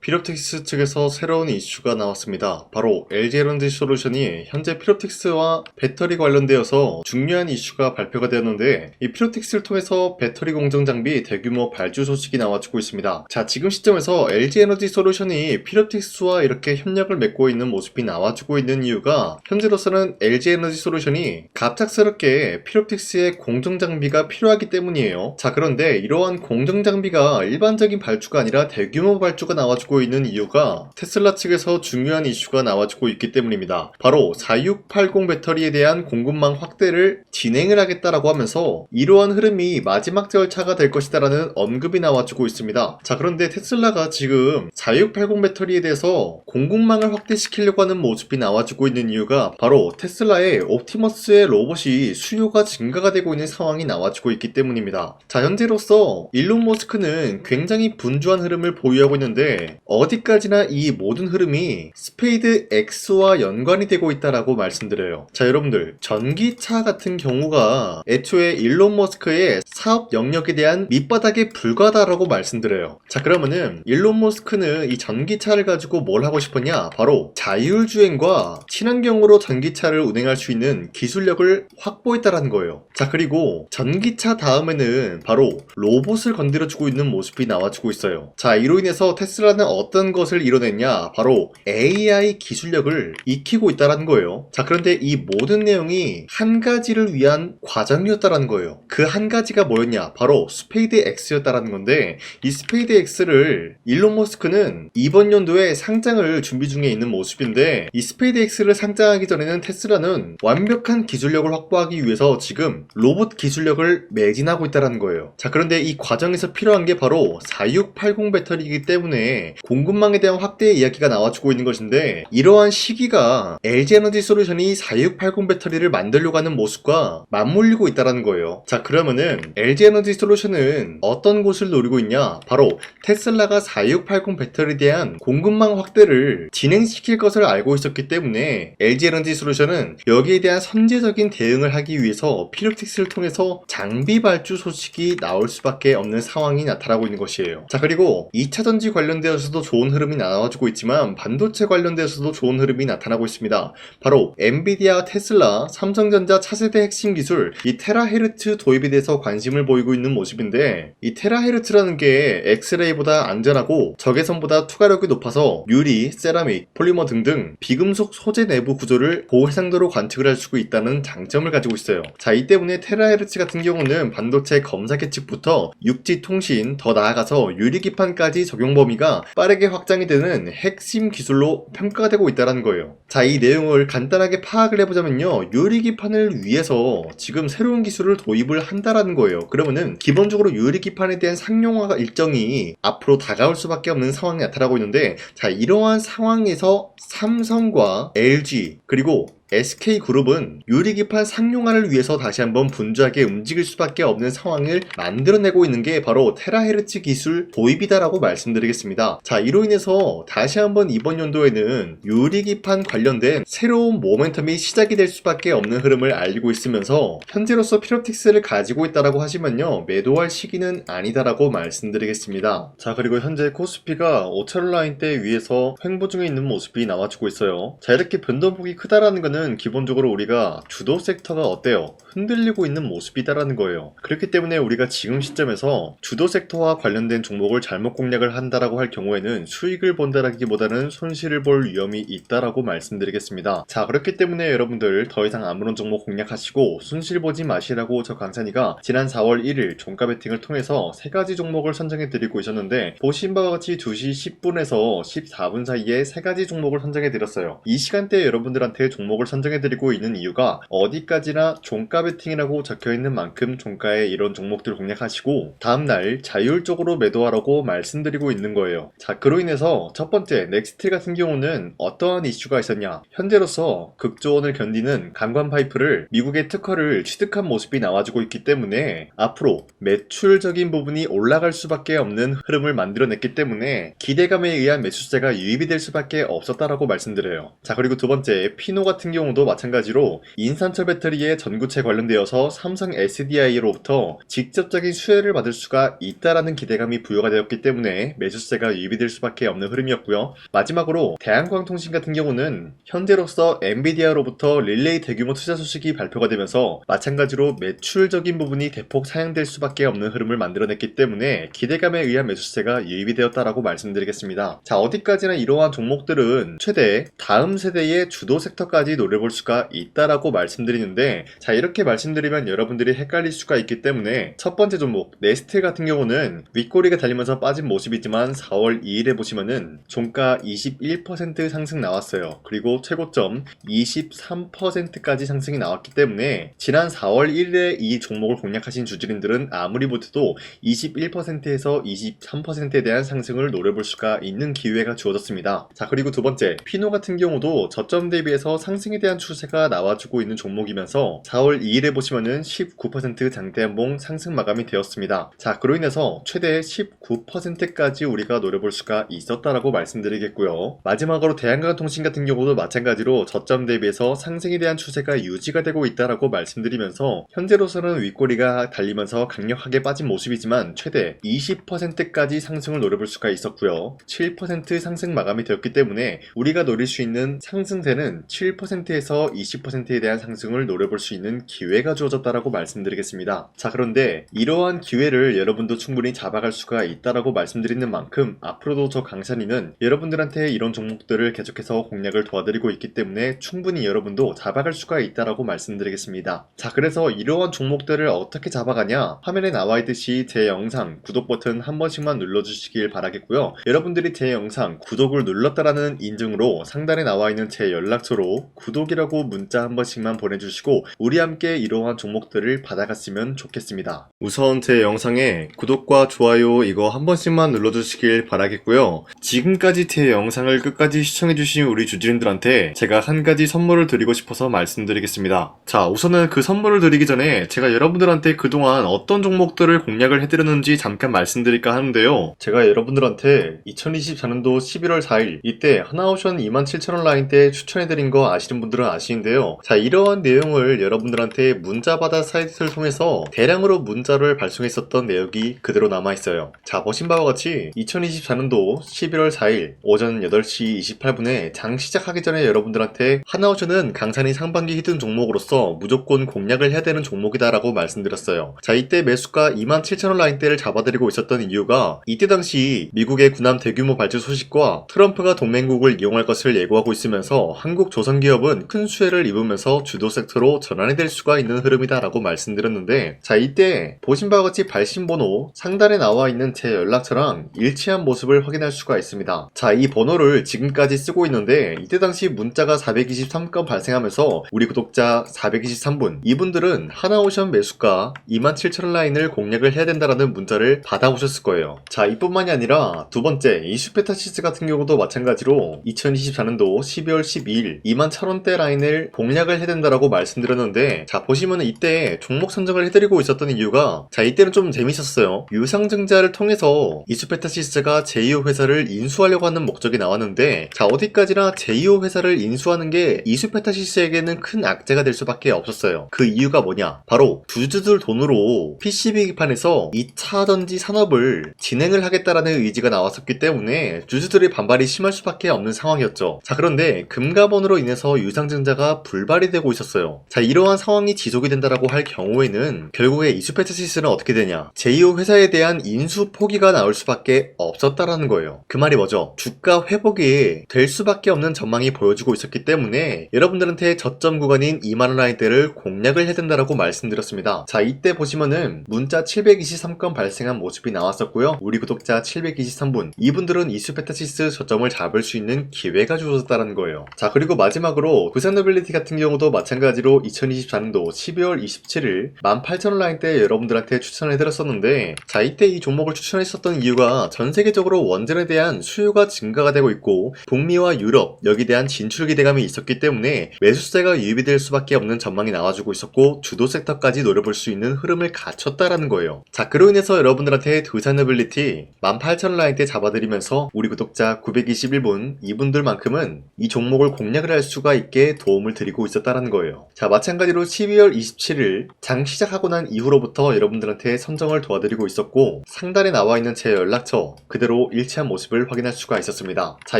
피롭틱스 측에서 새로운 이슈가 나왔습니다. 바로 LG에너지솔루션이 현재 피롭틱스와 배터리 관련되어서 중요한 이슈가 발표가 되었는데, 이 피롭틱스를 통해서 배터리 공정 장비 대규모 발주 소식이 나와주고 있습니다. 자, 지금 시점에서 LG에너지솔루션이 피롭틱스와 이렇게 협력을 맺고 있는 모습이 나와주고 있는 이유가, 현재로서는 LG에너지솔루션이 갑작스럽게 피롭틱스의 공정 장비가 필요하기 때문이에요. 자, 그런데 이러한 공정 장비가 일반적인 발주가 아니라 대규모 발주가 나와주고 있는 이유가 테슬라 측에서 중요한 이슈가 나와주고 있기 때문입니다. 바로 4680 배터리에 대한 공급망 확대를 진행을 하겠다라고 하면서 이러한 흐름이 마지막 절차가 될 것이다라는 언급이 나와주고 있습니다. 자, 그런데 테슬라가 지금 4680 배터리에 대해서 공급망을 확대시키려고 하는 모습이 나와주고 있는 이유가 바로 테슬라의 옵티머스의 로봇이 수요가 증가가 되고 있는 상황이 나와주고 있기 때문입니다. 자, 현재로서 일론 머스크는 굉장히 분주한 흐름을 보유하고 있는데, 어디까지나 이 모든 흐름이 스페이드 X와 연관이 되고 있다라고 말씀드려요. 자, 여러분들, 전기차 같은 경우가 애초에 일론 머스크의 사업 영역에 대한 밑바닥에 불과하다라고 말씀드려요. 자, 그러면은 일론 머스크는 이 전기차를 가지고 뭘 하고 싶었냐? 바로 자율주행과 친환경으로 전기차를 운행할 수 있는 기술력을 확보했다라는 거예요. 자, 그리고 전기차 다음에는 바로 로봇을 건드려주고 있는 모습이 나와주고 있어요. 자, 이로 인해서 테슬라는 어떤 것을 이뤄냈냐? 바로 AI 기술력을 익히고 있다는 거예요. 자, 그런데 이 모든 내용이 한 가지를 위한 과정이었다는 거예요. 그 한 가지가 뭐였냐? 바로 스페이드 X였다는 건데, 이 스페이드 X를 일론 머스크는 이번 연도에 상장을 준비 중에 있는 모습인데, 이 스페이드 X를 상장하기 전에는 테슬라는 완벽한 기술력을 확보하기 위해서 지금 로봇 기술력을 매진하고 있다는 거예요. 자, 그런데 이 과정에서 필요한 게 바로 4680 배터리이기 때문에 공급망에 대한 확대의 이야기가 나와주고 있는 것인데, 이러한 시기가 LG에너지솔루션이 4680 배터리를 만들려고 하는 모습과 맞물리고 있다는 거예요. 자, 그러면은 LG에너지솔루션은 어떤 곳을 노리고 있냐? 바로 테슬라가 4680 배터리에 대한 공급망 확대를 진행시킬 것을 알고 있었기 때문에 LG에너지솔루션은 여기에 대한 선제적인 대응을 하기 위해서 피롭틱스를 통해서 장비 발주 소식이 나올 수밖에 없는 상황이 나타나고 있는 것이에요. 자, 그리고 2차전지 관련되어서도 좋은 흐름이 나와주고 있지만 반도체 관련되어서도 좋은 흐름이 나타나고 있습니다. 바로 엔비디아, 테슬라, 삼성전자 차세대 핵심 기술 이 테라헤르츠 도입에 대해서 관심을 보이고 있는 모습인데, 이 테라헤르츠라는 게 엑스레이보다 안전하고 적외선보다 투과력이 높아서 유리, 세라믹, 폴리머 등등 비금속 소재 내부 구조를 고해상도로 관측을 할 수 있다는 장점을 가지고 있어요. 자, 이 때문에 테라헤르츠 같은 경우는 반도체 검사 계측부터 육지 통신, 더 나아가서 유리기판까지 적용 범위가 빠르게 확장이 되는 핵심 기술로 평가가 되고 있다는 거예요. 자, 이 내용을 간단하게 파악을 해보자면요, 유리기판을 위해서 지금 새로운 기술을 도입을 한다라는 거예요. 그러면은 기본적으로 유리기판에 대한 상용화 일정이 앞으로 다가올 수밖에 없는 상황이 나타나고 있는데, 자, 이러한 상황에서 삼성과 LG 그리고 SK그룹은 유리기판 상용화를 위해서 다시 한번 분주하게 움직일 수밖에 없는 상황을 만들어내고 있는 게 바로 테라헤르츠 기술 도입이다라고 말씀드리겠습니다. 자, 이로 인해서 다시 한번 이번 연도에는 유리기판 관련된 새로운 모멘텀이 시작이 될 수밖에 없는 흐름을 알고 있으면서 현재로서 피롭틱스를 가지고 있다라고 하시면요, 매도할 시기는 아니다라고 말씀드리겠습니다. 자, 그리고 현재 코스피가 5,000라인대 위에서 횡보 중에 있는 모습이 나와주고 있어요. 자, 이렇게 변동폭이 크다라는 거는 기본적으로 우리가 주도 섹터가 어때요? 흔들리고 있는 모습이다라는 거예요. 그렇기 때문에 우리가 지금 시점에서 주도 섹터와 관련된 종목을 잘못 공략을 한다라고 할 경우에는 수익을 본다라기보다는 손실을 볼 위험이 있다라고 말씀드리겠습니다. 자, 그렇기 때문에 여러분들 더 이상 아무런 종목 공략하시고 손실 보지 마시라고 저 강찬이가 지난 4월 1일 종가 베팅을 통해서 3가지 종목을 선정해 드리고 있었는데, 보신 바와 같이 2시 10분에서 14분 사이에 3가지 종목을 선정해 드렸어요. 이 시간대에 여러분들한테 종목을 선정해드리고 있는 이유가 어디까지나 종가 베팅이라고 적혀있는 만큼 종가에 이런 종목들 공략하시고 다음날 자율적으로 매도하라고 말씀드리고 있는 거예요. 자, 그로 인해서 첫 번째 넥스트 같은 경우는 어떠한 이슈가 있었냐? 현재로서 극조원을 견디는 강관 파이프를 미국의 특허를 취득한 모습이 나와주고 있기 때문에 앞으로 매출적인 부분이 올라갈 수밖에 없는 흐름을 만들어냈기 때문에 기대감에 의한 매수세가 유입이 될 수밖에 없었다라고 말씀드려요. 자, 그리고 두 번째 피노 같은 경우도 마찬가지로 인산철 배터리의 전구체 관련되어서 삼성 SDI로부터 직접적인 수혜를 받을 수가 있다라는 기대감이 부여가 되었기 때문에 매수세가 유입이 될 수밖에 없는 흐름이었고요. 마지막으로 대한광통신 같은 경우는 현재로서 엔비디아로부터 릴레이 대규모 투자 소식이 발표가 되면서 마찬가지로 매출적인 부분이 대폭 상향될 수밖에 없는 흐름을 만들어냈기 때문에 기대감에 의한 매수세가 유입이 되었다라고 말씀드리겠습니다. 자, 어디까지나 이러한 종목들은 최대 다음 세대의 주도 섹터까지 노려볼 수가 있다라고 말씀드리는데, 자, 이렇게 말씀드리면 여러분들이 헷갈릴 수가 있기 때문에 첫 번째 종목 네스트 같은 경우는 윗꼬리가 달리면서 빠진 모습이지만 4월 2일에 보시면은 종가 21% 상승 나왔어요. 그리고 최고점 23%까지 상승이 나왔기 때문에 지난 4월 1일에 이 종목을 공략하신 주주님들은 아무리 못해도 21%에서 23%에 대한 상승을 노려볼 수가 있는 기회가 주어졌습니다. 자, 그리고 두 번째 피노 같은 경우도 저점 대비해서 상승에 대한 추세가 나와주고 있는 종목이면서 4월 2일에 보시면은 19% 장대한봉 상승 마감이 되었습니다. 자, 그로 인해서 최대 19%까지 우리가 노려볼 수가 있었다라고 말씀드리겠고요. 마지막으로 대한광통신 같은 경우도 마찬가지로 저점 대비해서 상승에 대한 추세가 유지가 되고 있다라고 말씀드리면서 현재로서는 윗꼬리가 달리면서 강력하게 빠진 모습이지만 최대 20%까지 상승을 노려볼 수가 있었고요. 7% 상승 마감이 되었기 때문에 우리가 노릴 수 있는 상승세는 7%에서 20%에 대한 상승을 노려볼 수 있는 기회가 주어졌다라고 말씀드리겠습니다. 자, 그런데 이러한 기회를 여러분도 충분히 잡아갈 수가 있다라고 말씀드리는 만큼 앞으로도 저 강산이는 여러분들한테 이런 종목들을 계속해서 공략을 도와드리고 있기 때문에 충분히 여러분도 잡아갈 수가 있다라고 말씀드리겠습니다. 자, 그래서 이러한 종목들을 어떻게 잡아가냐, 화면에 나와 있듯이 제 영상 구독 버튼 한 번씩만 눌러주시길 바라겠고요. 여러분들이 제 영상 구독을 눌렀다라는 인증으로 상단에 나와 있는 제 연락처로 구독이라고 문자 한 번씩만 보내주시고 우리 함께 이러한 종목들을 받아갔으면 좋겠습니다. 우선 제 영상에 구독과 좋아요 이거 한 번씩만 눌러주시길 바라겠고요. 지금까지 제 영상을 끝까지 시청해주신 우리 주주님들한테 제가 한 가지 선물을 드리고 싶어서 말씀드리겠습니다. 자, 우선은 그 선물을 드리기 전에 제가 여러분들한테 그동안 어떤 종목들을 공략을 해드렸는지 잠깐 말씀드릴까 하는데요. 제가 여러분들한테 2024년도 11월 4일 이때 하나오션 27,000원 라인 때 추천해드린 거 아시는 분들은 아시는데요. 자, 이러한 내용을 여러분들한테 문자받아 사이트를 통해서 대량으로 문자를 발송했었던 내역이 그대로 남아있어요. 자, 보신 바와 같이 2024년도 11월 4일 오전 8시 28분에 장 시작하기 전에 여러분들한테 하나오션은 강산이 상반기 히든 종목으로서 무조건 공략을 해야 되는 종목이다 라고 말씀드렸어요. 자, 이때 매수가 27,000원 라인대를 잡아드리고 있었던 이유가 이때 당시 미국의 군함 대규모 발주 소식과 트럼프가 동맹국을 이용할 것을 예고하고 있으면서 한국 조선기업은 큰 수혜를 입으면서 주도 섹터로 전환이 될 수가 있는 흐름이다 라고 말씀드렸는데, 자, 이때 보신 바와 같이 발신번호 상단에 나와 있는 제 연락처랑 일치한 모습을 확인할 수가 있습니다. 자, 이 번호를 지금까지 쓰고 있는데 이때 당시 문자가 423건 발생하면서 우리 구독자 423분 이분들은 하나오션 매수가 27,000원 라인을 공략을 해야 된다라는 문자를 받아오셨을 거예요. 자, 이뿐만이 아니라 두 번째 이슈페타시스 같은 경우도 마찬가지로 2024년도 12월 12일 21,000원대 라인을 공략을 해야 된다라고 말씀드렸는데, 자, 보시면은 이때 종목 선정을 해드리고 있었던 이유가, 자, 이때는 좀 재밌었어요. 유상증자를 통해서 이슈페타시스가 제2호 회사를 인수하려고 하는 목적이 나왔는데, 자, 어디까지나 제2호 회사를 인수하는 게 이슈페타시스에게는 큰 악재가 될 수밖에 없었어요. 그 이유가 뭐냐? 바로 주주들 돈으로 PCB판에서 2차 전지 산업을 진행을 하겠다라는 의지가 나왔었기 때문에 주주들의 반발이 심할 수밖에 없는 상황이었죠. 자, 그런데 금감원으로 인해서 유상증자가 불발이 되고 있었어요. 자, 이러한 상황이 지속이 된다라고 할 경우에는 결국에 이슈페타시스는 어떻게 되냐? 제2호 회사에 대한 인수 포기가 나올 수밖에 없었다라는 거예요. 그 말이 뭐죠? 주가 회복이 될 수밖에 없는 전망이 보여주고 있었기 때문에 여러분들한테 저점 구간인 2만원 라인대를 공략을 해야 된다라고 말씀드렸습니다. 자, 이때 보시면은 문자 723건 발생한 모습이 나왔었고요. 우리 구독자 723분 이분들은 이슈페타시스 저점을 잡을 수 있는 기회가 주어졌다는 거예요. 자, 그리고 마지막으로 부산노빌리티 같은 경우도 마찬가지로 2024년도 12월 27일 18,000원 라인대 여러분들한테 추천을 해드렸었는데, 자, 이때 이 종목을 추천했었던 이유가 전 세계적으로 원전에 대한 수요가 증가가 되고 있고 북미와 유럽 여기에 대한 진출 기대감이 있었기 때문에 매수세가 유입이 될 수밖에 없는 전망이 나와주고 있었고 주도 섹터까지 노려볼 수 있는 흐름을 갖췄다라는 거예요. 자, 그로 인해서 여러분들한테 두산노빌리티 18,000원 라인 때 잡아드리면서 우리 구독자 921분 이분들만큼은 이 종목을 공략을 할 수가 있게 도움을 드리고 있었다는 거예요. 자, 마찬가지로 12월 27일 장 시작하고 난 이후로부터 여러분들한테 선정을 도와드리고 있었고, 상단에 나와 있는 제 연락처 그대로 일치한 모습을 확인할 수가 있었습니다. 자,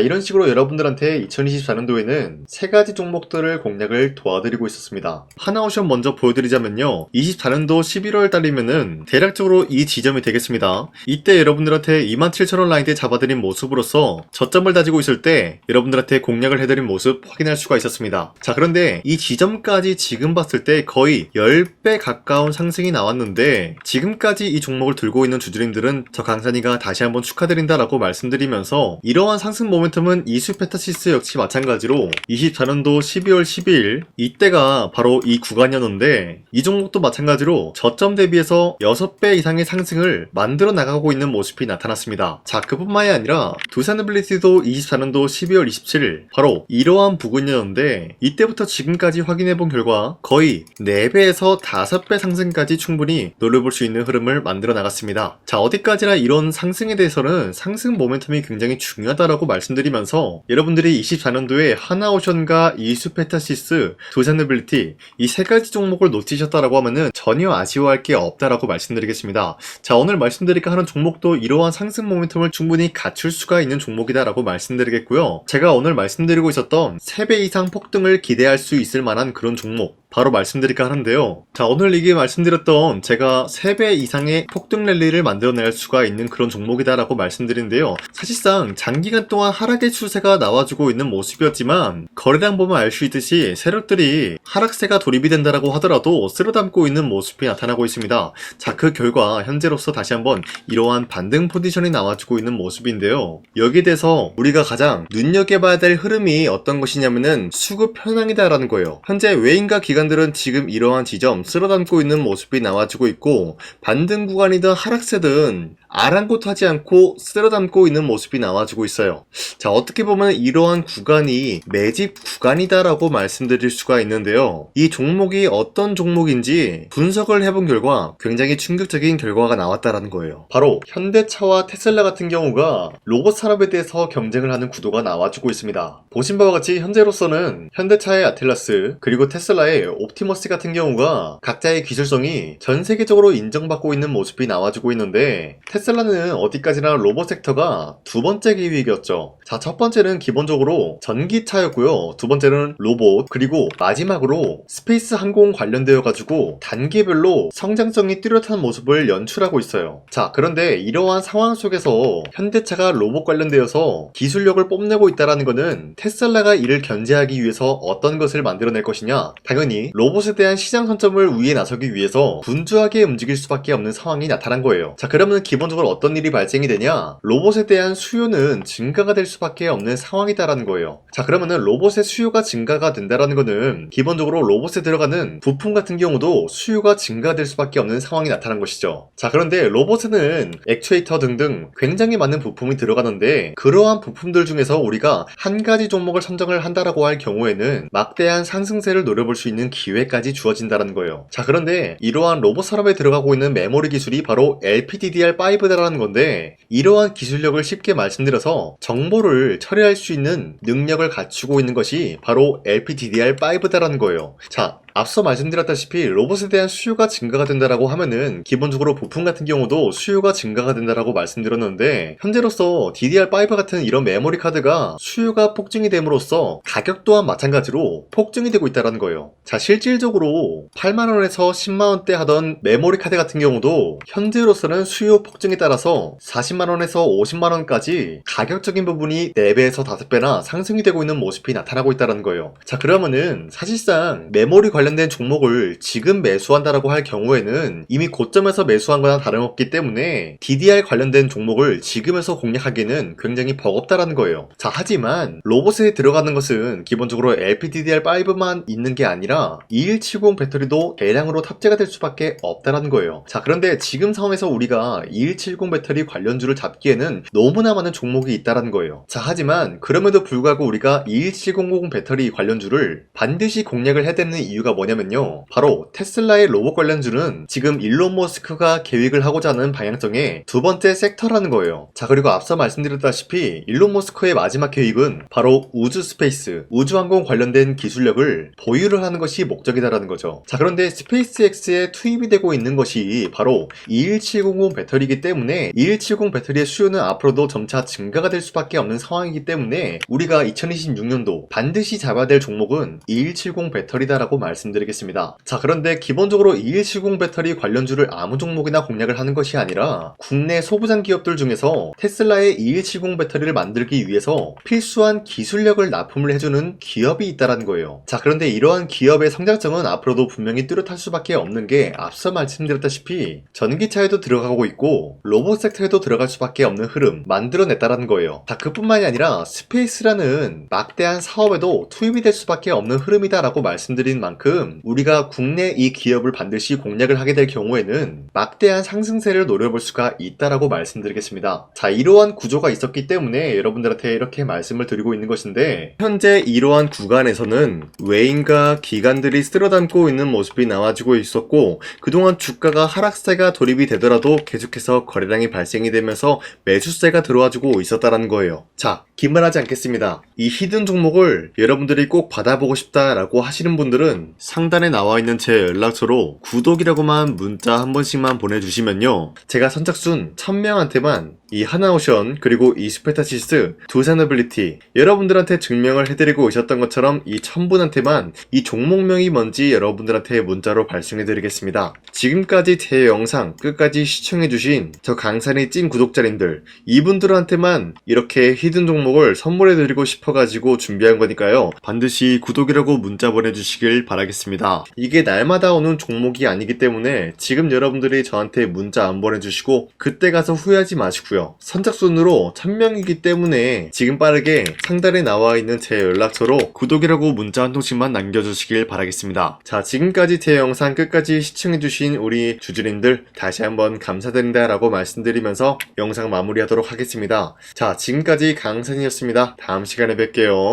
이런 식으로 여러분들한테 2024년도에는 3가지 종목들을 공략을 도와드리고 있었습니다. 하나오션 먼저 보여드리자면요, 24년도 11월 달이면은 대략적으로 이 지점이 되겠습니다. 이때 여러분들한테 27,000원 라인대 잡아드린 모습으로서 저점을 다지고 있을 때 여러분들한테 공략을 해드린 모습 확인할 수가 있었습니다. 자, 그런데 이 지점까지 지금 봤을 때 거의 10배 가까운 상승이 나왔는데, 지금까지 이 종목을 들고 있는 주주님들은 저 강산이가 다시 한번 축하드린다라고 말씀드리면서, 이러한 상승 모멘텀은 이수페타시스 역시 마찬가지로 24년도 12월 12일 이때가 바로 이 구간이었는데, 이 종목도 마찬가지로 저점 대비해서 6배 이상의 상승을 만들어 나가고 있는 모습이 나타났습니다. 자, 그뿐만이 아니라 두산빌리티도 24년도 12월 27일 바로 이러한 부근이었는데, 이때부터 지금까지 확인해본 결과 거의 4배에서 5배 상승까지 충분히 노려볼 수 있는 흐름을 만들어 나갔습니다. 자, 어디까지나 이런 상승에 대해서는 상승 모멘텀이 굉장히 중요하다라고 말씀드리면서, 여러분들이 24년도에 하나오션과 이수페타시스, 두산빌리티 이 3가지 종목을 놓치셨다라고 하면은 전혀 아쉬워할 게 없다라고 말씀드리겠습니다. 자, 오늘 말씀드릴까 하는 종목도 이러한 상승 모멘텀을 충분히 갖출 수가 있는 종목이다라고 말씀드리겠고요. 제가 오늘 말씀드리고 있었던 3배 이상 폭등을 기대할 수 있을 만한 그런 종목 바로 말씀드릴까 하는데요. 자, 오늘 이게 말씀드렸던 제가 3배 이상의 폭등 랠리를 만들어낼 수가 있는 그런 종목이다라고 말씀드리는데요. 사실상 장기간 동안 하락의 추세가 나와주고 있는 모습이었지만, 거래량 보면 알 수 있듯이 세력들이 하락세가 돌입이 된다라고 하더라도 쓸어담고 있는 모습이 나타나고 있습니다. 자, 그 결과 현재로서 다시 한번 이러한 반등 포지션이 나와주고 있는 모습인데요. 여기에 대해서 우리가 가장 눈여겨봐야 될 흐름이 어떤 것이냐면은 수급 현황이다라는 거예요. 현재 외인과 기관들은 지금 이러한 지점 쓸어담고 있는 모습이 나와주고 있고, 반등 구간이든 하락세든 아랑곳하지 않고 쓸어담고 있는 모습이 나와주고 있어요. 자, 어떻게 보면 이러한 구간이 매집 구간이다라고 말씀드릴 수가 있는데요. 이 종목이 어떤 종목인지 분석을 해본 결과 굉장히 충격적인 결과가 나왔다라는 거예요. 바로 현대차와 테슬라 같은 경우가 로봇 산업에 대해서 경쟁을 하는 구도가 나와주고 있습니다. 보신 바와 같이 현재로서는 현대차의 아틀라스 그리고 테슬라의 옵티머스 같은 경우가 각자의 기술성이 전 세계적으로 인정받고 있는 모습이 나와주고 있는데, 테슬라는 어디까지나 로봇 섹터가 2번째 기획이었죠. 자, 첫 번째는 기본적으로 전기차였고요. 2번째는 로봇, 그리고 마지막으로 스페이스 항공 관련되어 가지고 단계별로 성장성이 뚜렷한 모습을 연출하고 있어요. 자, 그런데 이러한 상황 속에서 현대차가 로봇 관련되어서 기술력을 뽐내고 있다는 것은 테슬라가 이를 견제하기 위해서 어떤 것을 만들어낼 것이냐, 당연히 로봇에 대한 시장 선점을 위해 나서기 위해서 분주하게 움직일 수밖에 없는 상황이 나타난 거예요. 자, 그러면 기본적으로 어떤 일이 발생이 되냐, 로봇에 대한 수요는 증가가 될 수밖에 없는 상황이다라는 거예요. 자, 그러면은 로봇의 수요가 증가가 된다라는 거는 기본적으로 로봇에 들어가는 부품 같은 경우도 수요가 증가될 수밖에 없는 상황이 나타난 것이죠. 자, 그런데 로봇에는 액추에이터 등등 굉장히 많은 부품이 들어가는데, 그러한 부품들 중에서 우리가 한 가지 종목을 선정을 한다라고 할 경우에는 막대한 상승세를 노려볼 수 있는 기회까지 주어진다는 거예요. 자, 그런데 이러한 로봇 산업에 들어가고 있는 메모리 기술이 바로 LPDDR5다라는 건데, 이러한 기술력을 쉽게 말씀드려서 정보를 처리할 수 있는 능력을 갖추고 있는 것이 바로 LPDDR5다라는 거예요. 자, 앞서 말씀드렸다시피 로봇에 대한 수요가 증가가 된다라고 하면은 기본적으로 부품 같은 경우도 수요가 증가가 된다라고 말씀드렸는데, 현재로서 DDR5 같은 이런 메모리 카드가 수요가 폭증이 됨으로써 가격 또한 마찬가지로 폭증이 되고 있다는 거예요. 자, 실질적으로 8만원에서 10만원대 하던 메모리 카드 같은 경우도 현재로서는 수요 폭증에 따라서 40만원에서 50만원까지 가격적인 부분이 4배에서 5배나 상승이 되고 있는 모습이 나타나고 있다는 거예요. 자, 그러면은 사실상 메모리 관련된 종목을 지금 매수한다라고 할 경우에는 이미 고점에서 매수한 거나 다름없기 때문에 DDR 관련된 종목을 지금에서 공략하기에는 굉장히 버겁다라는 거예요. 자, 하지만 로봇에 들어가는 것은 기본적으로 LPDDR5만 있는 게 아니라 2170 배터리도 대량으로 탑재가 될 수밖에 없다라는 거예요. 자, 그런데 지금 상황에서 우리가 2170 배터리 관련주를 잡기에는 너무나 많은 종목이 있다라는 거예요. 자, 하지만 그럼에도 불구하고 우리가 21700 배터리 관련주를 반드시 공략을 해야 되는 이유가 뭐냐면요. 바로 테슬라의 로봇 관련주는 지금 일론 머스크가 계획을 하고자 하는 방향성의 두 번째 섹터라는 거예요. 자, 그리고 앞서 말씀드렸다시피 일론 머스크의 마지막 계획은 바로 우주 스페이스, 우주항공 관련된 기술력을 보유를 하는 것이 목적이다라는 거죠. 자, 그런데 스페이스X에 투입이 되고 있는 것이 바로 21700 배터리이기 때문에 2170 배터리의 수요는 앞으로도 점차 증가가 될 수밖에 없는 상황이기 때문에 우리가 2026년도 반드시 잡아야 될 종목은 2170 배터리다라고 말씀드리겠습니다. 자, 그런데 기본적으로 2170 배터리 관련주를 아무 종목이나 공략을 하는 것이 아니라 국내 소부장 기업들 중에서 테슬라의 2170 배터리를 만들기 위해서 필수한 기술력을 납품을 해주는 기업이 있다는 거예요. 자, 그런데 이러한 기업의 성장성은 앞으로도 분명히 뚜렷할 수밖에 없는 게 앞서 말씀드렸다시피 전기차에도 들어가고 있고 로봇 섹터에도 들어갈 수밖에 없는 흐름 만들어냈다라는 거예요. 자, 그뿐만이 아니라 스페이스라는 막대한 사업에도 투입이 될 수밖에 없는 흐름이다라고 말씀드린 만큼 우리가 국내 이 기업을 반드시 공략을 하게 될 경우에는 막대한 상승세를 노려볼 수가 있다라고 말씀드리겠습니다. 자, 이러한 구조가 있었기 때문에 여러분들한테 이렇게 말씀을 드리고 있는 것인데 현재 이러한 구간에서는 외인과 기관들이 쓸어담고 있는 모습이 나와주고 있었고 그동안 주가가 하락세가 돌입이 되더라도 계속해서 거래량이 발생이 되면서 매수세가 들어와주고 있었다는 거예요. 자, 기만하지 않겠습니다. 이 히든 종목을 여러분들이 꼭 받아보고 싶다라고 하시는 분들은 상단에 나와 있는 제 연락처로 구독이라고만 문자 한 번씩만 보내주시면요, 제가 선착순 1000명한테만 이 하나오션 그리고 이 스페타시스 두 사너빌리티 여러분들한테 증명을 해드리고 오셨던 것처럼 이 1000분한테만 이 종목명이 뭔지 여러분들한테 문자로 발송해드리겠습니다. 지금까지 제 영상 끝까지 시청해주신 저 강산의 찐 구독자님들, 이분들한테만 이렇게 히든 종목을 선물해드리고 싶어가지고 준비한 거니까요, 반드시 구독이라고 문자 보내주시길 바라겠습니다. 이게 날마다 오는 종목이 아니기 때문에 지금 여러분들이 저한테 문자 안 보내주시고 그때 가서 후회하지 마시고요, 선착순으로 1000명이기 때문에 지금 빠르게 상단에 나와 있는 제 연락처로 구독이라고 문자 한 통씩만 남겨주시길 바라겠습니다. 자, 지금까지 제 영상 끝까지 시청해주신 우리 주주님들 다시 한번 감사드린다 라고 말씀드리면서 영상 마무리하도록 하겠습니다. 자, 지금까지 강산이었습니다. 다음 시간에 뵐게요.